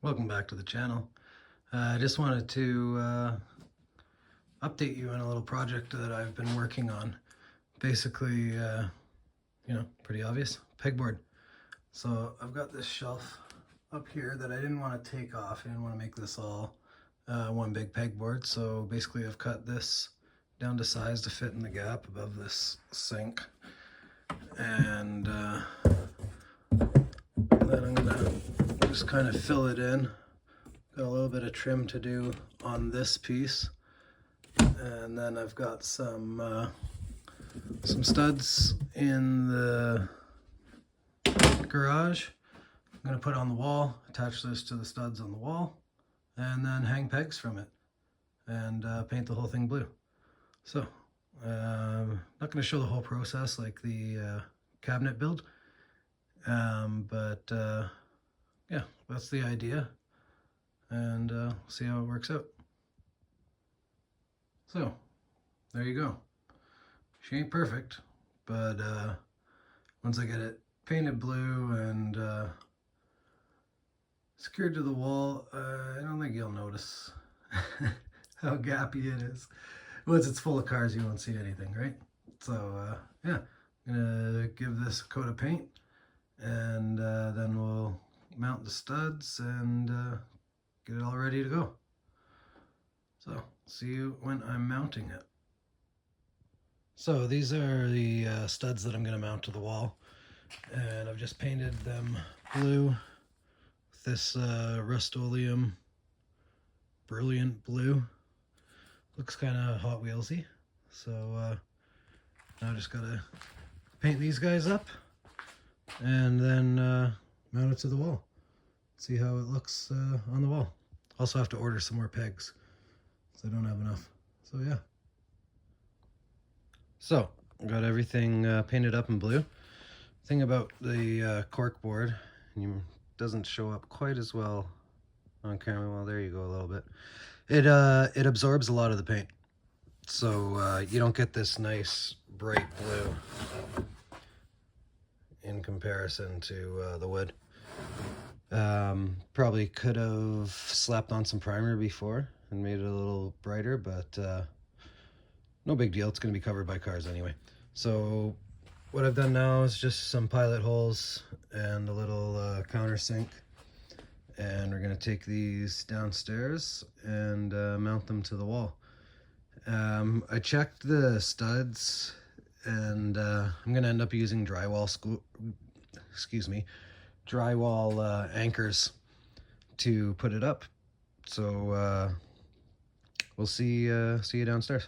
Welcome back to the channel. I just wanted to update you on a little project that I've been working on. Basically, pretty obvious, pegboard. So I've got this shelf up here that I didn't want to take off. I didn't want to make this all one big pegboard. So basically I've cut this down to size to fit in the gap above this sink. And then I'm gonna just kind of fill it in. Got a little bit of trim to do on this piece, and then I've got some studs in the garage. I'm gonna put on the wall, attach this to the studs on the wall, and then hang pegs from it, and paint the whole thing blue. So, not gonna show the whole process like the cabinet build, but yeah, that's the idea, and see how it works out. So there you go. She ain't perfect, but once I get it painted blue and secured to the wall, I don't think you'll notice how gappy it is. Once it's full of cars, you won't see anything, right? So yeah, I'm gonna give this a coat of paint, and then we'll mount the studs and get it all ready to go. So see you when I'm mounting it. So these are the studs that I'm going to mount to the wall, and I've just painted them blue with this Rust-Oleum Brilliant Blue. Looks kind of Hot Wheelsy. So now I just got to paint these guys up and then mount it to the wall. See how it looks on the wall. Also have to order some more pegs, so I don't have enough. So yeah. So got everything painted up in blue. Thing about the cork board, it doesn't show up quite as well on camera. Well, there you go, a little bit. It absorbs a lot of the paint, so you don't get this nice bright blue in comparison to the wood. Probably could have slapped on some primer before and made it a little brighter, but no big deal. It's going to be covered by cars anyway. So what I've done now is just some pilot holes and a little countersink, and we're going to take these downstairs and mount them to the wall. I checked the studs, and I'm going to end up using drywall anchors to put it up. So we'll see you downstairs.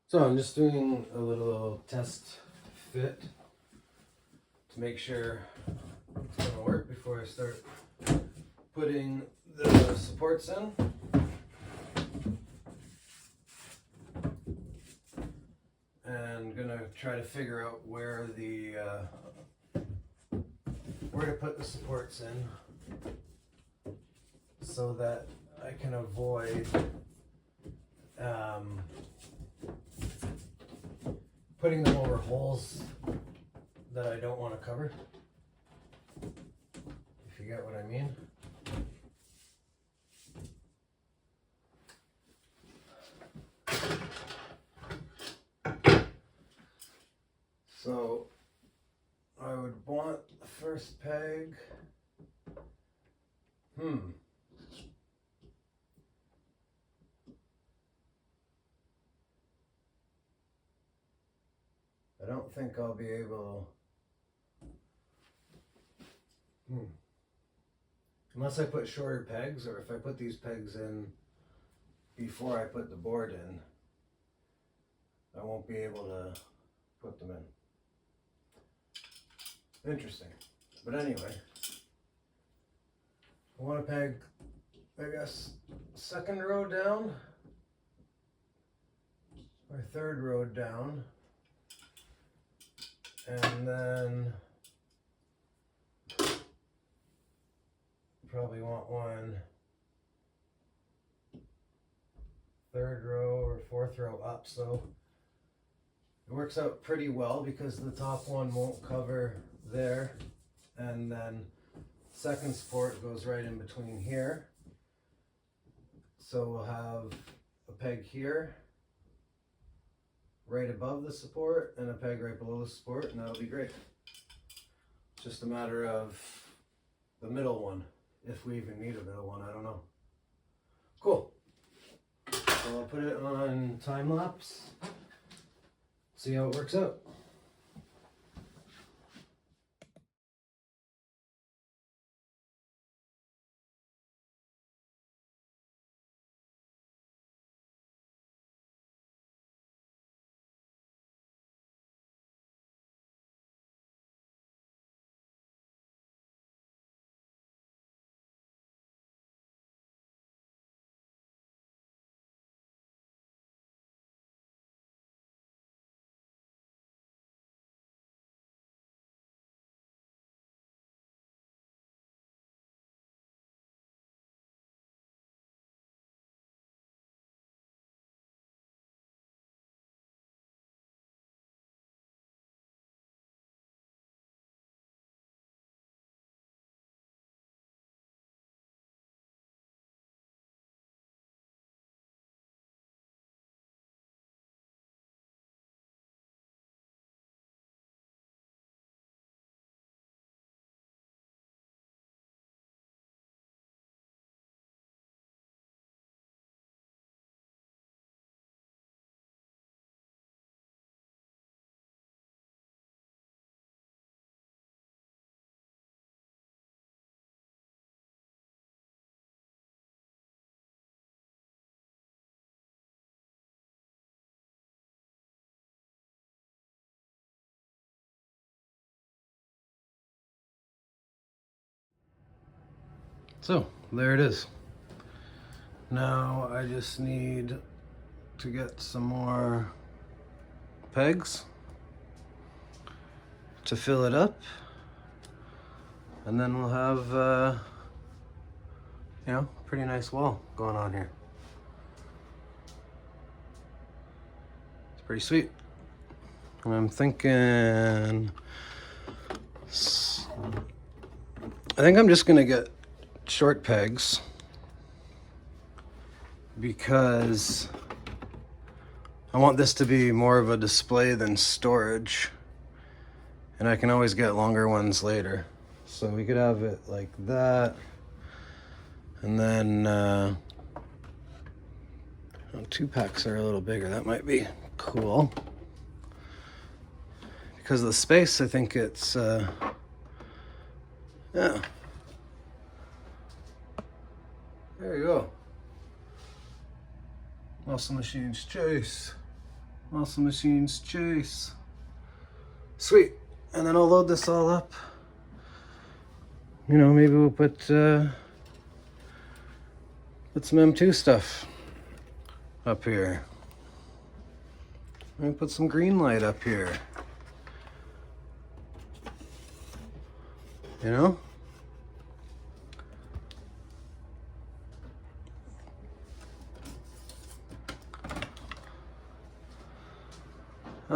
So I'm just doing a little test fit to make sure it's going to work before I start putting the supports in. And gonna try to figure out where to put the supports in so that I can avoid putting them over holes that I don't want to cover, if you get what I mean. So I would want the first peg. I don't think I'll be able, unless I put shorter pegs, or if I put these pegs in before I put the board in, I won't be able to put them in. Interesting. But anyway, I want to peg, I guess, second row down or third row down, and then probably want one third row or fourth row up. So it works out pretty well because the top one won't cover there, and then second support goes right in between here. So we'll have a peg here, right above the support, and a peg right below the support, and that'll be great. Just a matter of the middle one, if we even need a middle one, I don't know. Cool. So I'll put it on time lapse, see how it works out. So there it is. Now I just need to get some more pegs to fill it up, and then we'll have you know, pretty nice wall going on here. It's pretty sweet. And I'm thinking, I think I'm just gonna get short pegs because I want this to be more of a display than storage, and I can always get longer ones later. So we could have it like that, and then 2-packs are a little bigger. That might be cool because of the space. I think it's yeah. There you go. Muscle Machines Chase. Muscle Machines Chase. Sweet. And then I'll load this all up. You know, maybe we'll put some M2 stuff up here. Maybe put some green light up here. You know?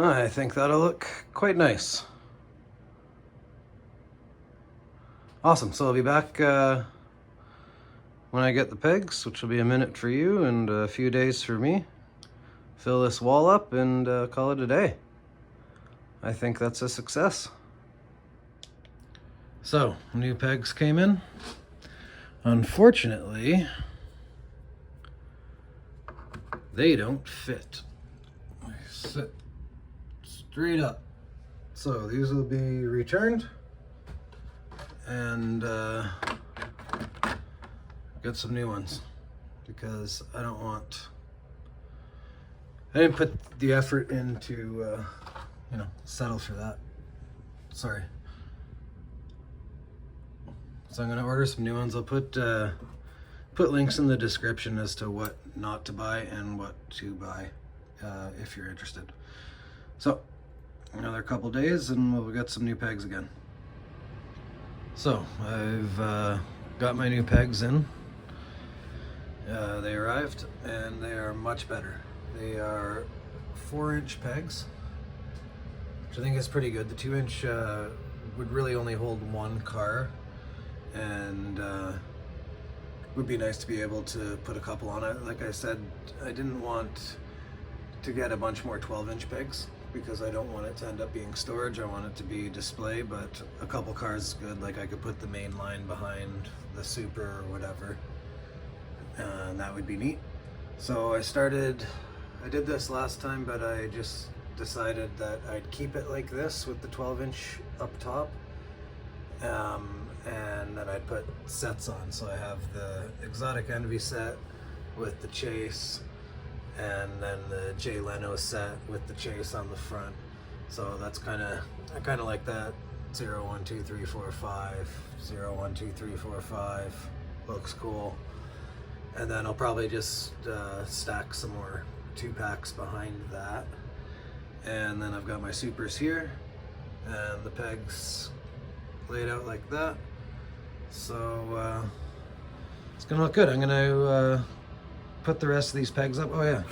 I think that'll look quite nice. Awesome, so I'll be back when I get the pegs, which will be a minute for you and a few days for me. Fill this wall up and call it a day. I think that's a success. So, new pegs came in. Unfortunately, they don't fit. They sit straight up. So these will be returned and get some new ones because I didn't put the effort into you know, settle for that. Sorry. So I'm gonna order some new ones. I'll put links in the description as to what not to buy and what to buy if you're interested. So another couple days and we'll get some new pegs again. So I've got my new pegs in. They arrived and they are much better. They are 4-inch pegs, which I think is pretty good. The 2-inch would really only hold one car and would be nice to be able to put a couple on it. Like I said, I didn't want to get a bunch more 12-inch pegs because I don't want it to end up being storage. I want it to be display, but a couple cars is good. Like I could put the main line behind the Super or whatever, and that would be neat. So I did this last time, but I just decided that I'd keep it like this with the 12-inch up top, and then I'd put sets on. So I have the Exotic Envy set with the Chase, and then the Jay Leno set with the Chase on the front. So that's I kind of like that. 0, 1, 2, 3, 4, 5, 0, 1, 2, 3, 4, 5. Looks cool. And then I'll probably just stack some more 2-packs behind that. And then I've got my Supers here, and the pegs laid out like that. So it's gonna look good. I'm gonna put the rest of these pegs up. Oh yeah,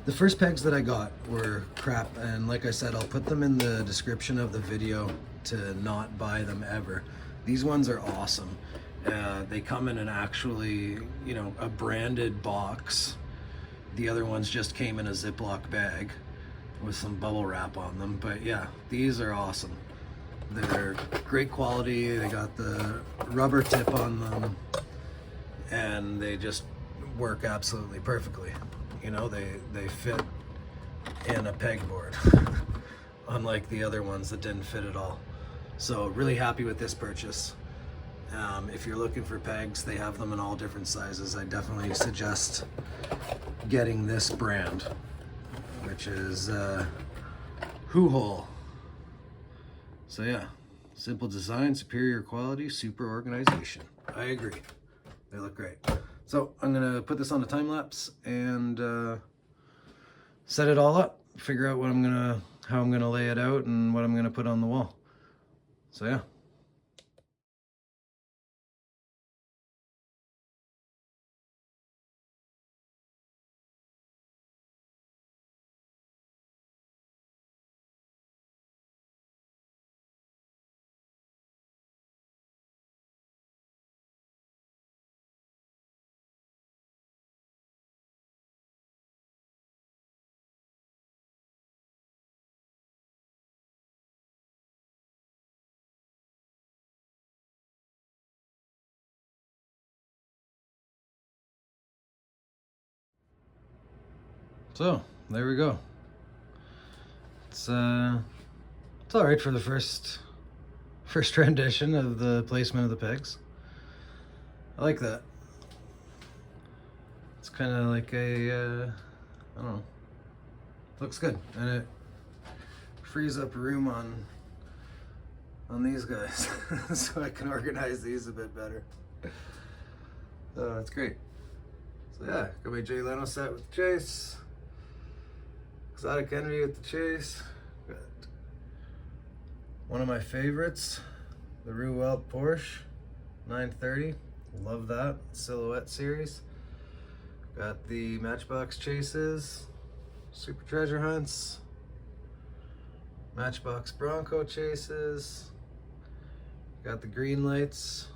the first pegs that I got were crap, and like I said, I'll put them in the description of the video to not buy them ever. These ones are awesome. They come in an actually, you know, a branded box. The other ones just came in a Ziploc bag with some bubble wrap on them. But yeah, these are awesome. They're great quality. They got the rubber tip on them, and they just work absolutely perfectly. You know, they fit in a pegboard, unlike the other ones that didn't fit at all. So really happy with this purchase. If you're looking for pegs, they have them in all different sizes. I definitely suggest getting this brand, which is Hoo-Hole. So yeah, simple design, superior quality, super organization. I agree. They look great. So I'm gonna put this on a time lapse and set it all up. Figure out how I'm gonna lay it out and what I'm gonna put on the wall. So yeah. So there we go. It's all right for the first rendition of the placement of the pegs. I like that. It's kind of like a I don't know. Looks good, and it frees up room on these guys, so I can organize these a bit better. That's great. So yeah, got my Jay Leno set with the Chase. Exotic Envy with the Chase. Got one of my favorites, the Ruwelt Porsche 930. Love that silhouette series. Got the Matchbox Chases, Super Treasure Hunts, Matchbox Bronco Chases. Got the green lights.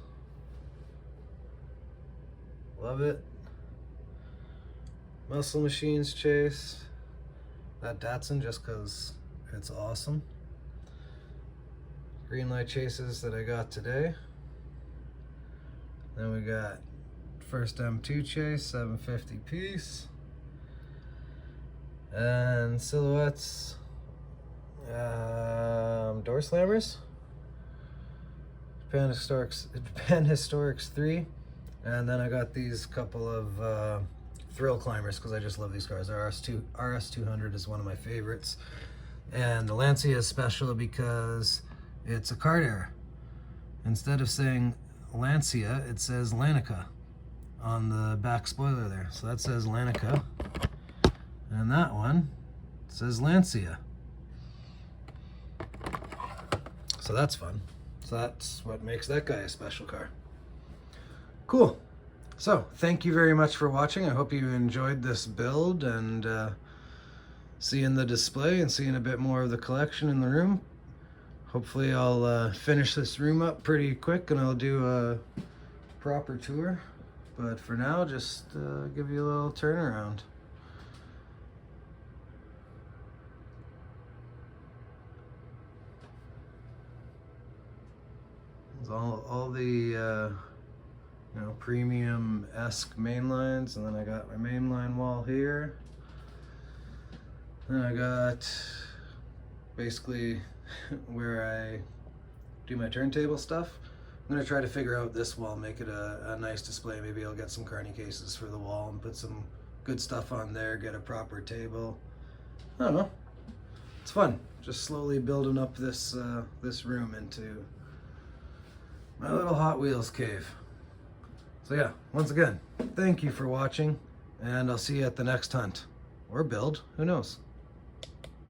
Love it. Muscle Machines Chase. That Datsun just because it's awesome. Green light chases that I got today. Then we got first M2 Chase, 750 piece. And silhouettes, door slammers. Japan Historics 3. And then I got these couple of Thrill Climbers because I just love these cars. RS200 is one of my favorites. And the Lancia is special because it's a card error. Instead of saying Lancia, it says Lanica on the back spoiler there. So that says Lanica. And that one says Lancia. So that's fun. So that's what makes that guy a special car. Cool. So thank you very much for watching. I hope you enjoyed this build and seeing the display and seeing a bit more of the collection in the room. hopefully I'll finish this room up pretty quick and I'll do a proper tour. But for now, just give you a little turnaround. It's all the premium-esque main lines, and then I got my main line wall here. Then I got basically where I do my turntable stuff. I'm gonna try to figure out this wall, make it a nice display. Maybe I'll get some carny cases for the wall and put some good stuff on there, get a proper table. I don't know. It's fun. Just slowly building up this this room into my little Hot Wheels cave. So yeah, once again, thank you for watching, and I'll see you at the next hunt. Or build, who knows?